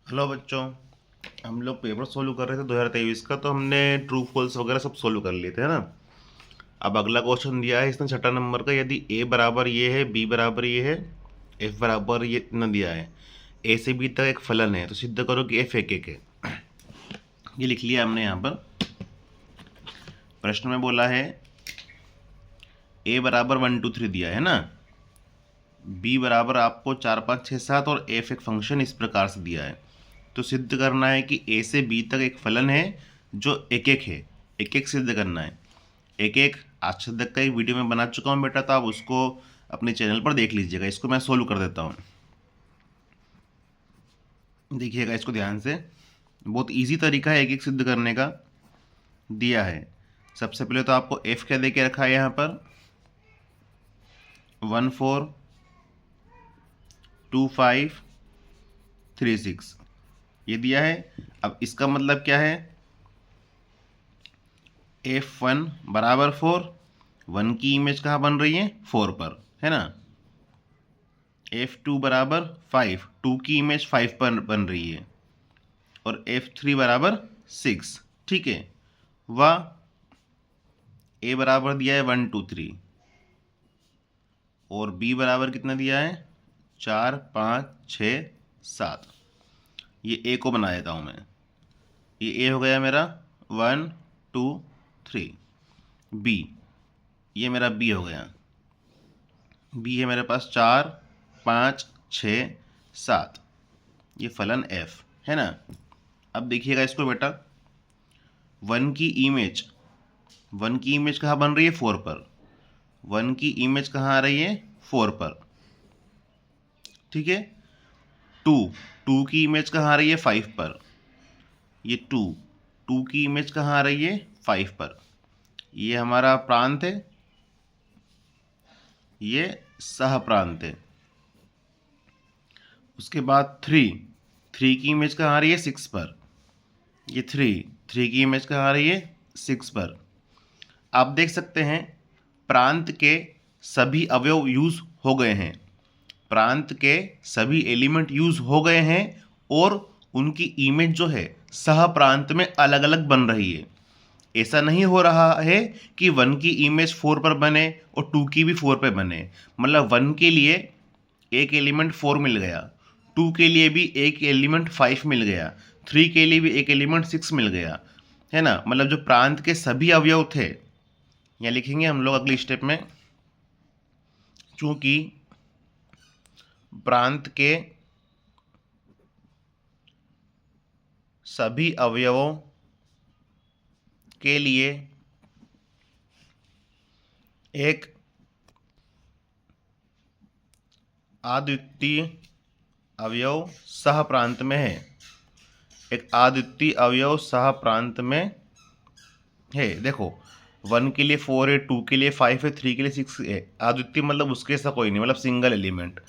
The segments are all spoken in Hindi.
हेलो बच्चों। हम लोग पेपर सोल्व कर रहे थे 2023 का, तो हमने ट्रू फॉल्स वगैरह सब सोल्व कर लिए थे, है ना। अब अगला क्वेश्चन दिया है इसने 6 नंबर का। यदि ए बराबर ये है, बी बराबर ये है, एफ बराबर ये इतना दिया है, ए से बी तक एक फलन है, तो सिद्ध करो कि एफ एक एक है। ये लिख लिया हमने यहाँ पर। प्रश्न में बोला है ए बराबर 1 2 3 दिया है ना, बी बराबर आपको 4 5 6 7 और एफ एक फंक्शन इस प्रकार से दिया है। तो सिद्ध करना है कि ए से बी तक एक फलन है जो एक एक है। एक एक सिद्ध करना है। एक एक आज तक का एक वीडियो में बना चुका हूँ बेटा, तो आप उसको अपने चैनल पर देख लीजिएगा। इसको मैं सोल्व कर देता हूँ, देखिएगा इसको ध्यान से। बहुत इजी तरीका है एक एक सिद्ध करने का। दिया है सबसे पहले तो आपको एफ क्या दे के रखा है यहाँ पर, 1 4 2 5 3 6 ये दिया है। अब इसका मतलब क्या है, F1 बराबर 4, 1 की इमेज कहाँ बन रही है, 4 पर, है ना। F2 बराबर 5, 2 की इमेज 5 पर बन रही है। और F3 बराबर 6, ठीक है। वह A बराबर दिया है 1 2 3 और B बराबर कितना दिया है, 4 5 6 7। ये A को बना देता हूँ मैं। ये A हो गया मेरा 1 2 3। B, ये मेरा B हो गया। B है मेरे पास 4 5 6 7। ये फलन F है ना। अब देखिएगा इसको बेटा, 1 की इमेज कहाँ बन रही है, 4 पर। 1 की इमेज कहाँ आ रही है, 4 पर, ठीक है। 2 की इमेज कहाँ आ रही है, 5 पर। ये 2 की इमेज कहाँ आ रही है, 5 पर। ये हमारा प्रांत है, ये सह प्रांत है। उसके बाद 3 की इमेज कहाँ आ रही है, 6 पर। ये 3 की इमेज कहाँ आ रही है, 6 पर। आप देख सकते हैं प्रांत के सभी अवयव यूज हो गए हैं। प्रांत के सभी एलिमेंट यूज हो गए हैं और उनकी इमेज जो है सह प्रांत में अलग अलग बन रही है। ऐसा नहीं हो रहा है कि 1 की इमेज 4 पर बने और 2 की भी 4 पर बने। मतलब 1 के लिए एक एलिमेंट 4 मिल गया, 2 के लिए भी एक एलिमेंट 5 मिल गया, 3 के लिए भी एक एलिमेंट 6 मिल गया, है ना। मतलब जो प्रांत के सभी अवयव थे, यहाँ लिखेंगे हम लोग अगली स्टेप में, चूंकि प्रांत के सभी अवयवों के लिए एक अद्वितीय अवयव सह प्रांत में है। एक अद्वितीय अवयव सह प्रांत में है। देखो 1 के लिए 4 है, 2 के लिए 5 है, 3 के लिए 6 है। अद्वितीय मतलब उसके ऐसा कोई नहीं, मतलब सिंगल एलिमेंट।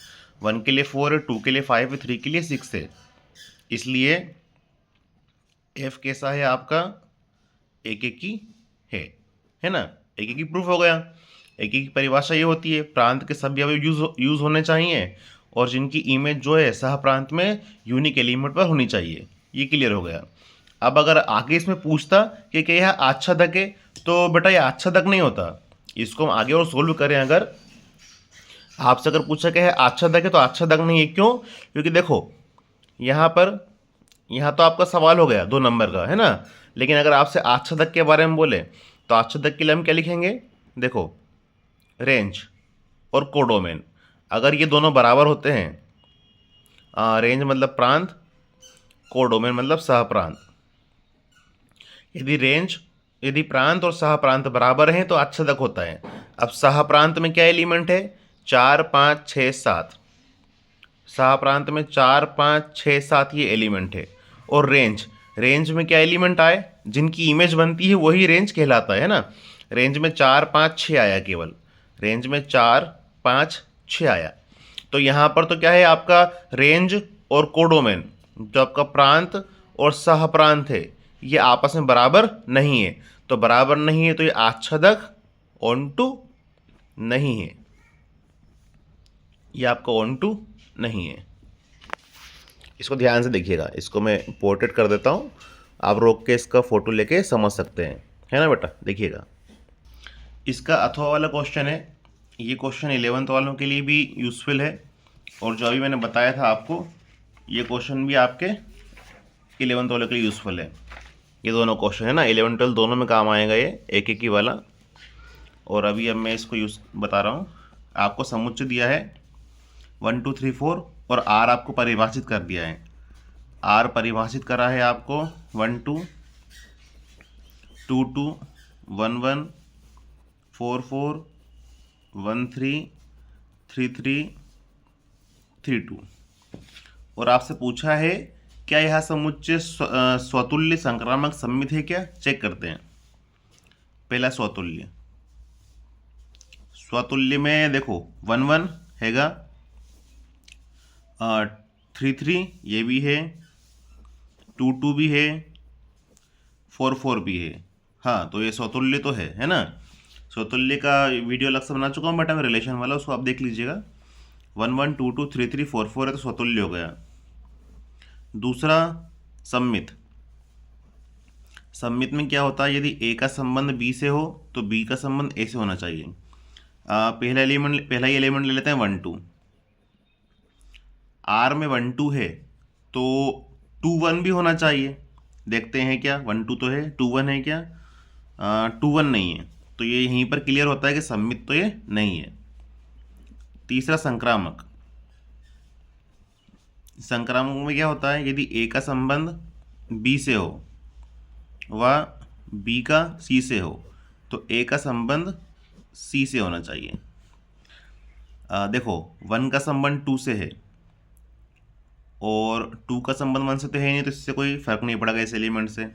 1 के लिए 4 है, 2 के लिए 5 है, 3 के लिए 6 है। इसलिए F कैसा है आपका, एक एक ही है ना। एक एक ही प्रूफ हो गया। एक एक की परिभाषा ये होती है, प्रांत के सभी अवयव यूज होने चाहिए और जिनकी इमेज जो है सह प्रांत में यूनिक एलिमेंट पर होनी चाहिए। ये क्लियर हो गया। अब अगर आगे इसमें पूछता कि क्या यह आच्छादक है, तो बेटा ये आच्छादक नहीं होता। इसको हम आगे और सोल्व करें, अगर आपसे अगर पूछा कि है आच्छादक है, तो आच्छादक नहीं है। क्यों? क्योंकि देखो यहाँ तो आपका सवाल हो गया 2 नंबर का, है ना। लेकिन अगर आपसे आच्छादक के बारे में बोले, तो आच्छादक के लिए हम क्या लिखेंगे, देखो रेंज और कोडोमेन। अगर ये दोनों बराबर होते हैं, रेंज मतलब प्रांत, कोडोमेन मतलब सह प्रांत। यदि प्रांत और सह प्रांत बराबर हैं तो आच्छादक होता है। अब सह प्रांत में क्या एलिमेंट है, 4 5 6 7। सह प्रांत में 4 5 6 7 ये एलिमेंट है। और रेंज में क्या एलिमेंट आए, जिनकी इमेज बनती है वही रेंज कहलाता है ना। रेंज में 4 5 6 आया, केवल रेंज में 4 5 6 आया। तो यहाँ पर तो क्या है आपका, रेंज और कोडोमेन जो आपका प्रांत और सह प्रांत है, ये आपस में बराबर नहीं है। तो बराबर नहीं है तो ये आच्छादक ऑनटू नहीं है, ये आपका ऑनटू नहीं है। इसको ध्यान से देखिएगा, इसको मैं पोर्ट्रेट कर देता हूँ, आप रोक के इसका फ़ोटो लेके समझ सकते हैं, है ना बेटा। देखिएगा, इसका अथवा वाला क्वेश्चन है, ये क्वेश्चन 11th वालों के लिए भी यूज़फुल है, और जो अभी मैंने बताया था आपको, ये क्वेश्चन भी आपके 11th वालों के लिए यूज़फुल है। ये दोनों क्वेश्चन है ना, 11 12 दोनों में काम आएगा ये, एक एक ही वाला। और अभी अब मैं इसको यूज़ बता रहा हूँ। आपको समुच्चय दिया है 1 2 3 4 और आर आपको परिभाषित कर दिया है। आर परिभाषित करा है आपको 1 2 2 2 1 1 4 4 1 3 3 3 3 2। और आपसे पूछा है क्या यह समुच्चय स्वतुल्य संक्रामक सममित है क्या, चेक करते हैं। पहला स्वतुल्य, स्वतुल्य में देखो 1 1 हैगा, 3 3 ये भी है, 2 2 भी है, 4 4 भी है। हाँ, तो ये स्वतुल्य तो है ना। स्वतुल्य का वीडियो अलग से बना चुका हूँ बेटा मैं, रिलेशन वाला, उसको आप देख लीजिएगा। 1 1 2 2 3 3 4 4 है तो स्वतुल्य हो गया। दूसरा सम्मित, सम्मित में क्या होता है, यदि ए का संबंध बी से हो तो बी का संबंध ए से होना चाहिए। पहला ही एलिमेंट ले लेते हैं 1 2। आर में 1 2 है तो 2 1 भी होना चाहिए। देखते हैं क्या 1 2 तो है, 2 1 है क्या, 2 1 नहीं है, तो ये यहीं पर क्लियर होता है कि सम्मित तो ये नहीं है। तीसरा संक्रामक, संक्रामक में क्या होता है, यदि ए का संबंध बी से हो व बी का सी से हो तो ए का संबंध सी से होना चाहिए। देखो 1 का संबंध 2 से है और 2 का संबंध 1 से तो है नहीं, तो इससे कोई फर्क नहीं पड़ेगा इस एलिमेंट से।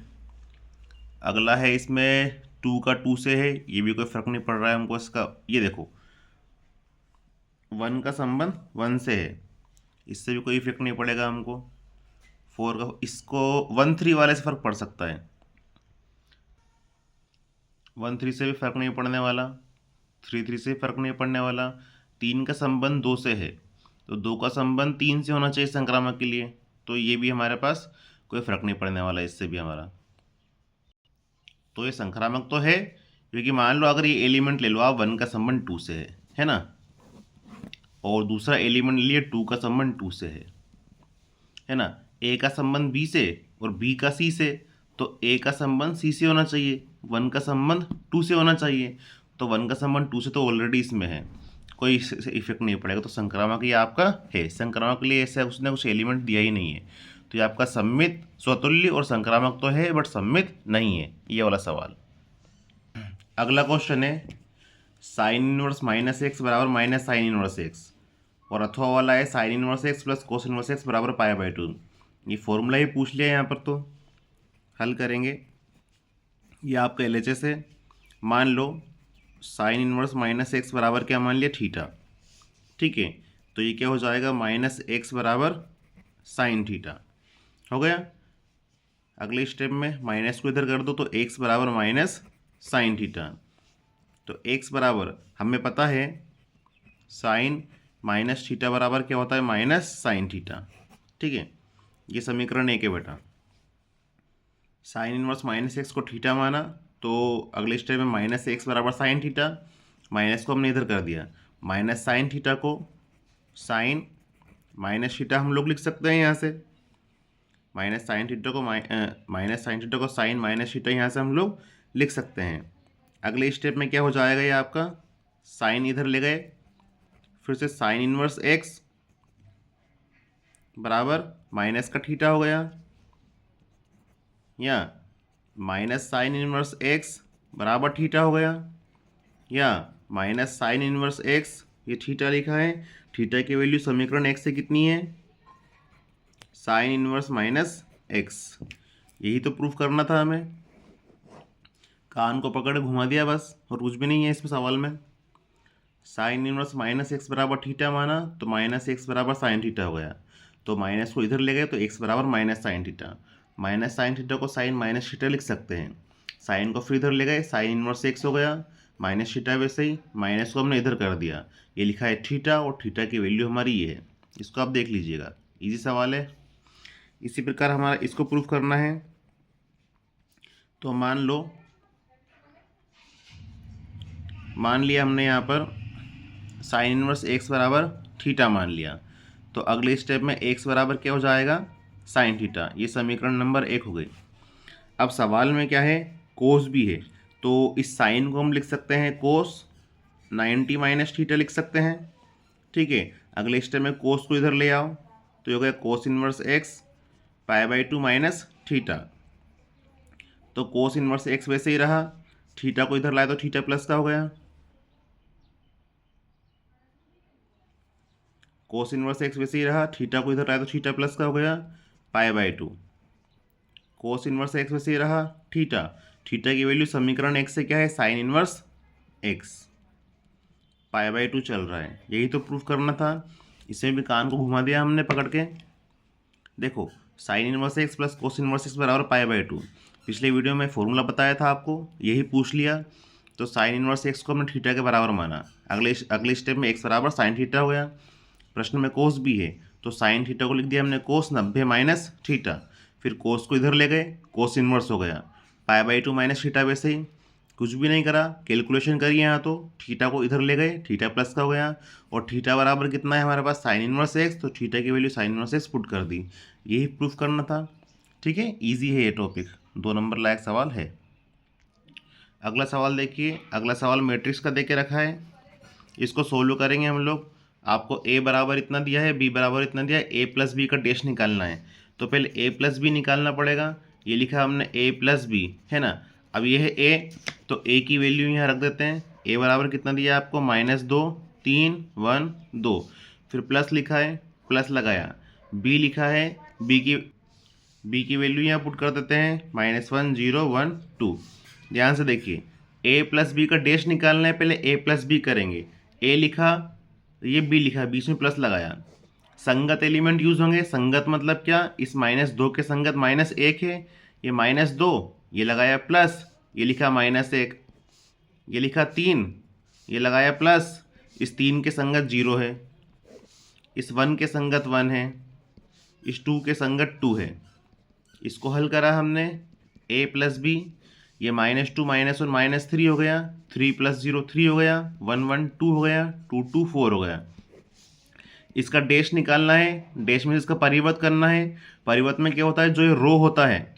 अगला है इसमें 2 का 2 से है, ये भी कोई फर्क नहीं पड़ रहा है हमको इसका। ये देखो 1 का संबंध 1 से है, इससे भी कोई इफेक्ट नहीं पड़ेगा हमको। 4 का, इसको 1 3 वाले से फर्क पड़ सकता है, 1 3 से भी फर्क नहीं पड़ने वाला, 3 3 से फर्क नहीं पड़ने वाला। 3 का संबंध 2 से है तो 2 का संबंध 3 से होना चाहिए संक्रामक के लिए, तो ये भी हमारे पास कोई फर्क नहीं पड़ने वाला इससे भी हमारा। तो ये संक्रामक तो है, क्योंकि मान लो अगर ये एलिमेंट ले लो आप 1 का संबंध 2 से है ना, और दूसरा एलिमेंट लिए 2 का संबंध 2 से है ना। ए का संबंध बी से और बी का सी से, तो ए का संबंध सी से होना चाहिए, 1 का संबंध 2 से होना चाहिए, तो 1 का संबंध 2 से तो ऑलरेडी इसमें है, कोई इफेक्ट नहीं पड़ेगा। तो संक्रामक ये आपका है, संक्रामक के लिए ऐसा उसने कुछ एलिमेंट दिया ही नहीं है, तो ये आपका सम्मित, स्वतुल्य और संक्रामक तो है बट सम्मित नहीं है, ये वाला सवाल। अगला क्वेश्चन है साइन इनवर्स माइनस एक्स बराबर माइनस साइन इनवर्स एक्स, और अथवा वाला है sine inverse x plus cos inverse x बराबर π/2। ये फॉर्मूला ही पूछ लिया यहाँ पर, तो हल करेंगे। ये आपका LHS है। मान लो साइन इनवर्स माइनस एक्स बराबर क्या मान लिया, थीटा, ठीक है, तो ये क्या हो जाएगा, माइनस एक्स बराबर साइन थीटा हो गया। अगले स्टेप में माइनस को इधर कर दो तो एक्स बराबर माइनस साइन थीटा, तो एक्स बराबर हमें पता है साइन माइनस थीटा बराबर क्या होता है, माइनस साइन थीटा, ठीक है। ये समीकरण 1 है बेटा। साइन इनवर्स माइनस एक्स को थीटा माना, तो अगले स्टेप में माइनस एक्स बराबर साइन थीटा, माइनस को हमने इधर कर दिया, माइनस साइन थीटा को साइन माइनस थीटा हम लोग लिख सकते हैं यहाँ से, माइनस साइन थीटा को माइनस साइन थीटा को साइन माइनस थीटा यहाँ से हम लोग लिख सकते हैं। अगले स्टेप में क्या हो जाएगा, ये आपका साइन इधर ले गए, फिर से साइन इनवर्स एक्स बराबर माइनस का थीटा हो गया, या माइनस साइन इनवर्स एक्स बराबर थीटा हो गया, या माइनस साइन इनवर्स एक्स, ये थीटा लिखा है, थीटा की वैल्यू समीकरण 1 से कितनी है, साइन इनवर्स माइनस एक्स। यही तो प्रूफ करना था हमें, कान को पकड़ घुमा दिया बस, और कुछ भी नहीं है इसमें सवाल में। साइन इनवर्स माइनस एक्स बराबर थीटा माना तो माइनस एक्स बराबर साइन थीटा हो गया, तो माइनस को इधर ले गए तो एक्स बराबर minus sine theta, minus sine theta को साइन माइनस थीटा लिख सकते हैं, साइन को फिर इधर ले गए, साइन इनवर्स एक्स हो गया, माइनस थीटा वैसे ही, माइनस को हमने इधर कर दिया, ये लिखा है थीटा, और थीटा की वैल्यू हमारी ये है। इसको आप देख लीजिएगा, इजी सवाल है। इसी प्रकार हमारा इसको प्रूफ करना है। तो मान लिया हमने यहाँ पर साइन इनवर्स एक्स बराबर थीटा मान लिया। तो अगले स्टेप में एक्स बराबर क्या हो जाएगा, साइन थीटा। ये समीकरण नंबर 1 हो गई। अब सवाल में क्या है, कोस भी है, तो इस साइन को हम लिख सकते हैं कोस 90 माइनस थीटा लिख सकते हैं। ठीक है, अगले स्टेप में कोस को इधर ले आओ, तो ये हो गया कोस इनवर्स एक्स पाई/2 माइनस थीटा। तो कोस इनवर्स एक्स वैसे ही रहा, थीटा को इधर लाए तो थीटा प्लस का हो गया। कोस इनवर्स एक्स वैसे ही रहा, थीटा को इधर लाए तो थीटा प्लस का हो गया पाई/2। कोस इनवर्स एक्स वैसे ही रहा, थीटा की वैल्यू समीकरण 1 से क्या है, साइन इनवर्स एक्स पाई/2 चल रहा है। यही तो प्रूफ करना था। इसमें भी कान को घुमा दिया हमने पकड़ के। देखो sine inverse x plus cos inverse x बराबर पाई/2। पिछले वीडियो में फॉर्मूला बताया था आपको, यही पूछ लिया। तो साइन इनवर्स एक्स को हमने थीटा के बराबर माना। अगले स्टेप में एक्स बराबर साइन थीटा हो गया। प्रश्न में कोस भी है, तो साइन थीटा को लिख दिया हमने कोस 90 माइनस थीटा। फिर कोस को इधर ले गए, कोस इनवर्स हो गया पाई/2 माइनस थीटा। वैसे ही कुछ भी नहीं करा, कैलकुलेशन करिए यहाँ। तो थीटा को इधर ले गए, थीटा प्लस का हो गया। और थीटा बराबर कितना है हमारे पास, साइन इनवर्स एक्स। तो थीटा की value sine inverse x put कर दी। यही प्रूफ करना था। ठीक है, इजी है ये टॉपिक, 2 नंबर लायक सवाल है। अगला सवाल देखिए। अगला सवाल मैट्रिक्स का दे के रखा है, इसको सोल्व करेंगे हम लोग। आपको ए बराबर इतना दिया है, बी बराबर इतना दिया है, ए प्लस बी का डैश निकालना है। तो पहले ए प्लस बी निकालना पड़ेगा। ये लिखा हमने ए प्लस बी, है ना। अब ये है ए, तो ए की वैल्यू यहाँ रख देते हैं। ए बराबर कितना दिया आपको, -2 3 1 2। फिर प्लस लिखा है, प्लस लगाया। बी लिखा है, बी की वैल्यू यहाँ पुट कर देते हैं, -1 0 1 2। ध्यान से देखिए, ए प्लस बी का डैश निकालना है, पहले ए प्लस बी करेंगे। ए लिखा, ये बी लिखा, बीच में प्लस लगाया। संगत एलिमेंट यूज होंगे। संगत मतलब क्या, इस -2 के संगत -1 है, ये -2, ये लगाया प्लस, ये लिखा -1, ये लिखा 3, ये लगाया प्लस, इस 3 के संगत 0 है, इस 1 के संगत 1 है, इस 2 के संगत 2 है। इसको हल करा हमने, a प्लस बी, ये -2 -1 -3 हो गया, 3 + 0 3 हो गया, 1 1 2 हो गया, 2 2 4 हो गया। इसका डैश निकालना है, डैश में इसका परिवर्त करना है। परिवर्त में क्या होता है, जो ये रो होता है,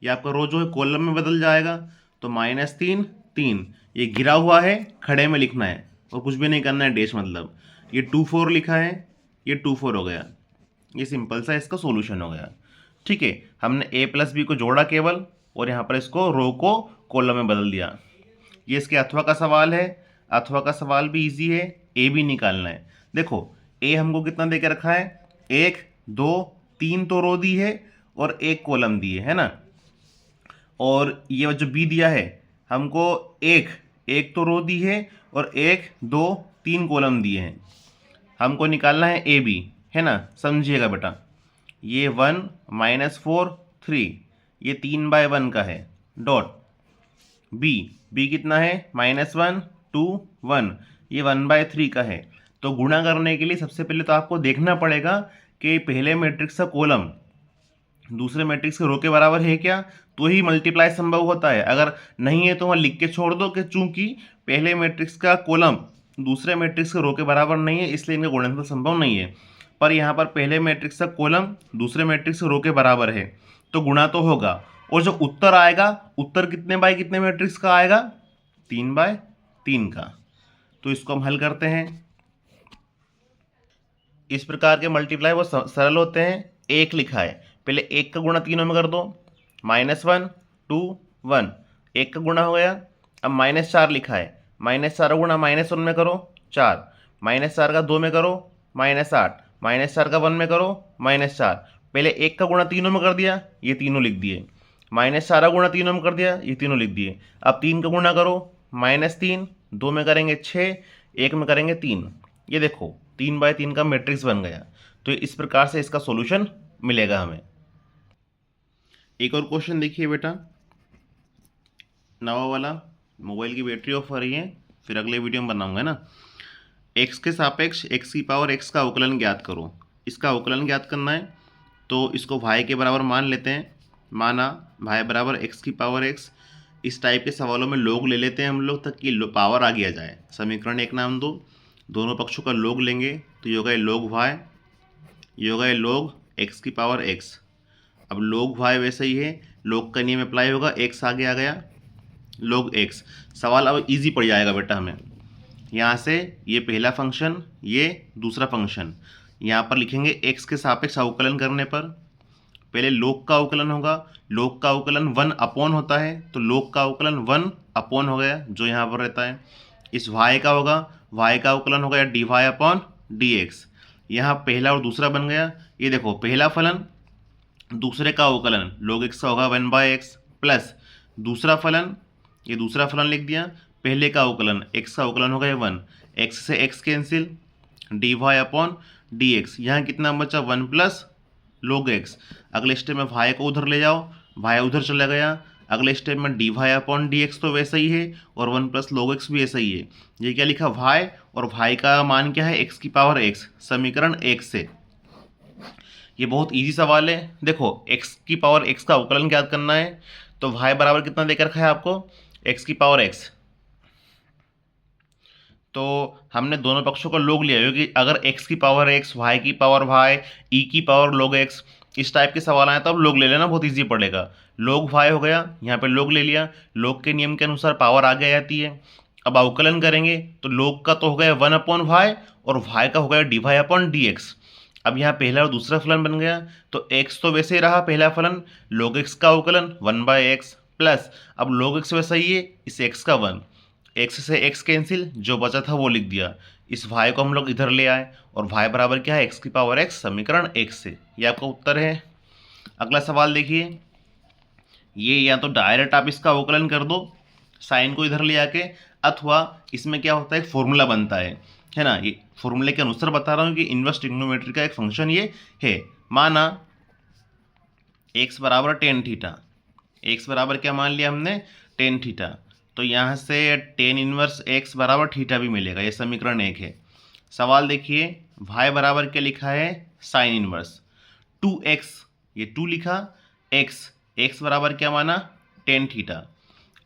ये आपका रो जो है कॉलम में बदल जाएगा। तो -3 3, ये गिरा हुआ है, खड़े में लिखना है और कुछ भी नहीं करना है। डैश मतलब ये 2 4 लिखा है, ये 2 4 हो गया। ये सिंपल सा इसका सॉल्यूशन हो गया। ठीक है, हमने ए प्लस बी को जोड़ा केवल, और यहाँ पर इसको रो को कॉलम में बदल दिया। ये इसके अथवा का सवाल है। अथवा का सवाल भी इजी है, ए भी निकालना है। देखो ए हमको कितना दे के रखा है, 1 2 3 तो रो दी है और 1 कॉलम दी है ना। और ये जो बी दिया है हमको, 1 तो रो दी है और 1 2 3 कॉलम दिए हैं। हमको निकालना है ए बी, है ना। समझिएगा बेटा, ये 1 -4 3, ये 3/1 का है, डॉट। बी कितना है, -1 2 1, ये 1/3 का है। तो गुणा करने के लिए सबसे पहले तो आपको देखना पड़ेगा कि पहले मैट्रिक्स का कॉलम दूसरे मैट्रिक्स के रो के बराबर है क्या, तो ही मल्टीप्लाई संभव होता है। अगर नहीं है तो वहाँ लिख के छोड़ दो कि चूंकि पहले मैट्रिक्स का कॉलम दूसरे मैट्रिक्स के रो के बराबर नहीं है, इसलिए इनका गुणनफल संभव नहीं है। पर यहाँ पर पहले मैट्रिक्स का कॉलम दूसरे मैट्रिक्स के रो के बराबर है, तो गुणा तो होगा। और जो उत्तर आएगा, उत्तर कितने बाय कितने मैट्रिक्स का आएगा, 3/3 का। तो इसको हम हल करते हैं। इस प्रकार के मल्टीप्लाई वो सरल होते हैं। 1 लिखा है, पहले 1 का गुणा तीनों में कर दो, -1 2 1, 1 का गुणा हो गया। अब -4 लिखा है, -4 गुणा -1 में करो 4, -4 का 2 में करो -8, -4 का 1 में करो -4। पहले 1 का गुणा तीनों में कर दिया, ये तीनों लिख दिए। -4 गुणा तीनों में कर दिया, ये तीनों लिख दिए। अब 3 का गुणा करो, -3, 2 में करेंगे 6, 1 में करेंगे 3। ये देखो 3/3 का मैट्रिक्स बन गया। तो इस प्रकार से इसका सॉल्यूशन मिलेगा हमें। एक और क्वेश्चन देखिए बेटा, नवा वाला। मोबाइल की बैटरी ऑफ हो रही है, फिर अगले वीडियो में बनाऊंगा ना। x के सापेक्ष x की पावर x का अवकलन ज्ञात करो। इसका अवकलन ज्ञात करना है। तो इसको y के बराबर मान लेते हैं। माना y बराबर x की पावर x। इस टाइप के सवालों में log ले लेते हैं हम लोग ताकि पावर आगे आ जाए। समीकरण एक नाम दो, दोनों पक्षों का log लेंगे तो ये होगा log y, ये होगा log x की पावर x। अब log y वैसे ही है, log का नियम अप्लाई होगा, x आगे आ गया log x। सवाल अब इजी पड़ जाएगा बेटा हमें। यहाँ से ये पहला फंक्शन, ये दूसरा फंक्शन, यहाँ पर लिखेंगे x के सापेक्ष अवकलन करने पर पहले log का अवकलन होगा। log का अवकलन 1 अपॉन होता है, तो log का अवकलन 1 अपॉन हो गया जो यहाँ पर रहता है। इस y का होगा, y का अवकलन होगा या dy अपॉन dx। यहाँ पहला और दूसरा बन गया। ये देखो पहला फलन दूसरे का अवकलन log x का होगा 1/x प्लस दूसरा फलन, ये दूसरा फलन लिख दिया, पहले का अवकलन x का अवकलन होगा 1, x से x cancel, dy upon dx। यहाँ कितना बचा 1 प्लस log x। अगले स्टेप में y को उधर ले जाओ, y उधर चला गया। अगले स्टेप में dy अपॉन dx तो वैसा ही है और 1 प्लस log x भी ऐसा ही है। ये क्या लिखा y, और y का मान क्या है x की पावर x, समीकरण 1 से। ये बहुत इजी सवाल है। देखो x की पावर x का अवकलन ज्ञात करना है, तो y बराबर कितना देकर रखा है आपको x की पावर x। तो हमने दोनों पक्षों का log लिया, क्योंकि अगर x की पावर x, y की पावर y, e की पावर log x, इस टाइप के सवाल आए तो अब log ले लेना, बहुत इजी पड़ेगा। log y हो गया, यहाँ पे log ले लिया, log के नियम के अनुसार पावर आगे आ जाती है। अब अवकलन करेंगे तो log का तो हो गया 1 अपॉन y और y का हो गया dy अपॉन dx। अब यहाँ पहला और दूसरा फलन बन गया, तो x तो वैसे ही रहा पहला फलन, log x का अवकलन 1/x प्लस अब log x वैसा ही है, इस x का 1, x से x कैंसिल, जो बचा था वो लिख दिया। इस y को हम लोग इधर ले आए और y बराबर क्या है x की पावर x, समीकरण 1 से। ये आपका उत्तर है। अगला सवाल देखिए, ये या तो डायरेक्ट आप इसका अवकलन कर दो साइन को इधर ले आके, अथवा इसमें क्या होता है एक फॉर्मूला बनता है ना। ये फॉर्मूले के अनुसार बता रहा हूँ कि इनवर्स ट्रिग्नोमेट्री का एक फंक्शन ये है। माना x बराबर टेन थीटा, x बराबर क्या मान लिया हमने टेन थीटा, तो यहाँ से टेन इनवर्स x बराबर थीटा भी मिलेगा। ये समीकरण 1 है। सवाल देखिए, y बराबर क्या लिखा है साइन इनवर्स 2x, ये 2 लिखा, x बराबर क्या माना टेन थीटा।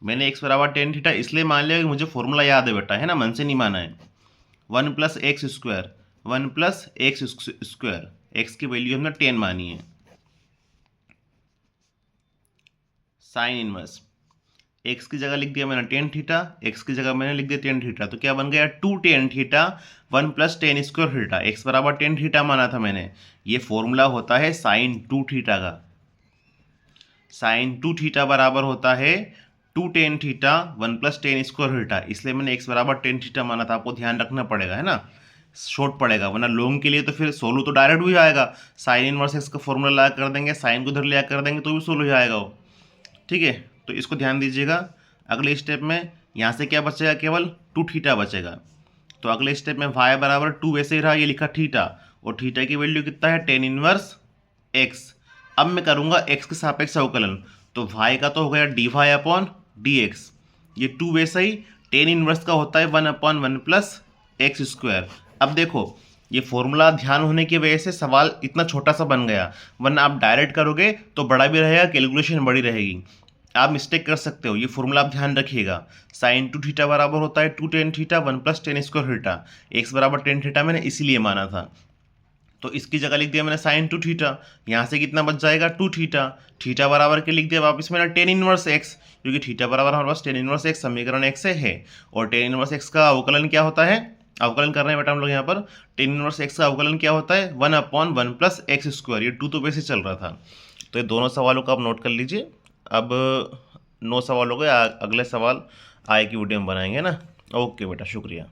मैंने x बराबर टेन थीटा इसलिए मान लिया कि मुझे फॉर्मूला याद है बेटा, है ना, मन से नहीं माना है। 1 plus x square, 1 plus x square, x की वैल्यू हमने 10 मानी है। साइन इनवर्स एक्स की जगह लिख दिया मैंने टेन थीटा, एक्स की जगह मैंने लिख दिया टेन थीटा, तो क्या बन गया 2 tan theta 1 plus ten square theta. X बराबर टेन थीटा माना था मैंने, ये फॉर्मूला होता है साइन 2 थीटा का। साइन 2 थीटा बराबर होता है 2 tan theta 1 plus ten square theta, इसलिए मैंने x बराबर टेन थीटा माना था। आपको ध्यान रखना पड़ेगा, है ना, शॉर्ट पड़ेगा, वरना लॉन्ग के लिए तो फिर सोलो तो डायरेक्ट भी आएगा। साइन इनवर्स एक्स का फॉर्मूला लगा कर देंगे, साइन को इधर ले कर देंगे तो भी सोलो ही आएगा वो। ठीक है, तो इसको ध्यान दीजिएगा। अगले स्टेप में यहाँ से क्या बचेगा, केवल 2 थीटा बचेगा। तो अगले स्टेप में y बराबर 2 वैसे ही रहा, ये लिखा थीटा, और थीटा की वैल्यू कितना है टेन इनवर्स x। अब मैं करूँगा x के सापेक्ष अवकलन, तो y का तो हो गया dy अपॉन dx, ये 2 वैसा ही टेन इनवर्स का होता है 1 अपॉन 1 प्लस एक्स स्क्वायर। अब देखो ये फॉर्मूला ध्यान होने की वजह से सवाल इतना छोटा सा बन गया, वरना आप डायरेक्ट करोगे तो बड़ा भी रहेगा, कैलकुलेशन बड़ी रहेगी, आप मिस्टेक कर सकते हो। ये फॉर्मूला आप ध्यान रखिएगा। साइन 2 थीटा बराबर होता है 2 tan theta 1 plus ten square theta. X बराबर टेन थीटा मैंने इसीलिए माना था, तो इसकी जगह लिख दिया मैंने साइन 2 थीटा। यहाँ से कितना बच जाएगा 2 थीटा, थीटा बराबर के लिख दिया वापस मैंने टेन इनवर्स एक्स, क्योंकि थीटा बराबर हमारे पास टेन इनवर्स एक्स समीकरण 1 से है। और टेन इनवर्स एक्स का अवकलन क्या होता है, अवकलन कर रहे हैं बेटा हम लोग यहाँ पर, टेन इनवर्स एक्स का अवकलन क्या होता है 1 अपॉन 1 प्लस एक्स स्क्वायर। ये 2 तो वैसे चल रहा था, तो ये दोनों सवालों को आप नोट कर लीजिए। अब 9 सवाल हो गए, अगले सवाल आए की वीडियो में बनाएंगे ना। ओके बेटा, शुक्रिया।